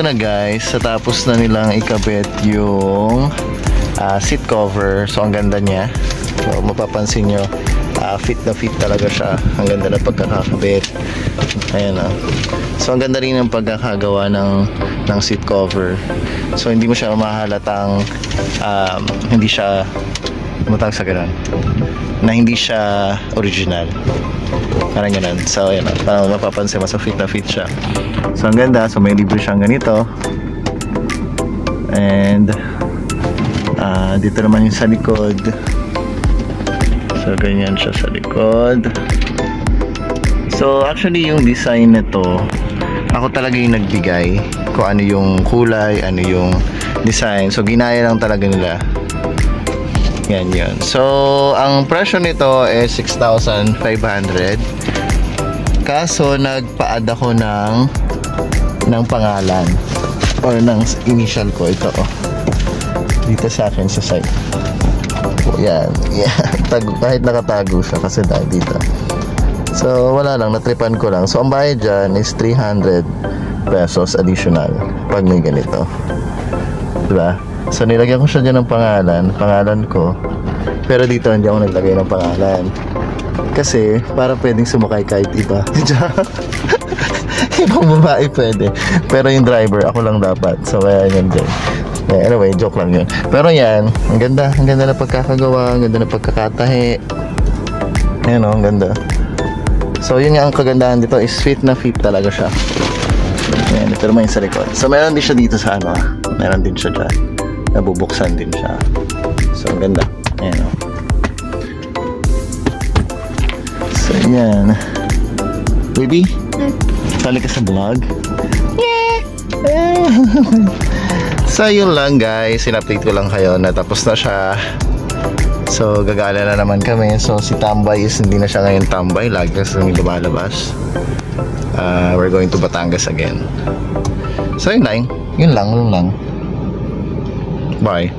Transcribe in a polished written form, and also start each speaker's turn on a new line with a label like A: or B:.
A: na guys, sa tapos na nilang ikabit yung seat cover. So ang ganda niya. So mapapansin nyo, fit na fit talaga siya. Ang ganda na pagkakakabit. Ayan o. So ang ganda rin ng pagkakagawa ng seat cover. So hindi mo siya mahalatang hindi siya mutang sa ganun, na hindi siya original. Parang ganun. So ayan o, parang mapapansin mo, so fit na fit siya. So ang ganda. So may libre siyang ganito. And dito naman yung sa likod. So ganyan siya sa likod. So actually yung design nito, ako talaga yung nagbigay kung ano yung kulay, ano yung design. So ginaya lang talaga nila. Yan yun. So ang presyo nito is 6,500. Kaso nagpa-add ako ng pangalan or ng initial ko. Ito dito sa akin sa site. Yan. Kahit nakatago siya kasi dahil dito. So wala lang, natripan ko lang. So ang bayad dyan is 300 pesos additional pag may ganito, diba? So nilagyan ko siya dyan ng pangalan ko. Pero dito hindi ako naglagay ng pangalan kasi para pwedeng sumakay kahit iba. Ibang babae pwede, pero yung driver ako lang dapat. So kaya yan dyan. Anyway, joke lang yun. Pero yan, ang ganda na pagkakagawa, ang ganda na pagkakatahi. Ayan o, ang ganda. So yun nga ang kagandahan dito, is fit na fit talaga siya. Ayan, ito naman yung sa likod. So meron din siya dito sa meron din siya dyan, nabubuksan din siya. So ang ganda. Ayan o. So yan. Baby, sali ka sa vlog? Yeah! So yun lang guys, in-update ko lang kayo na tapos na siya. So gagala na naman kami. So si Tambay is hindi na siya ngayon tambay, lagi kasi lumalabas. We're going to Batangas again. So yun lang. Bye.